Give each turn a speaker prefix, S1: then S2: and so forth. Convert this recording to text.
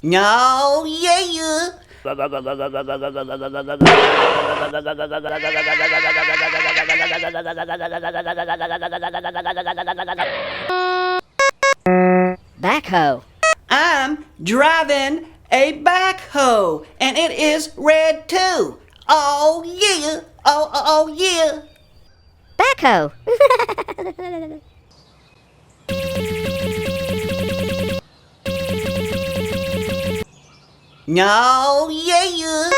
S1: No, yeah.
S2: Backhoe.
S1: I'm driving a backhoe, and it is red too. Oh yeah, oh yeah.
S2: Backhoe.
S1: No, yeah.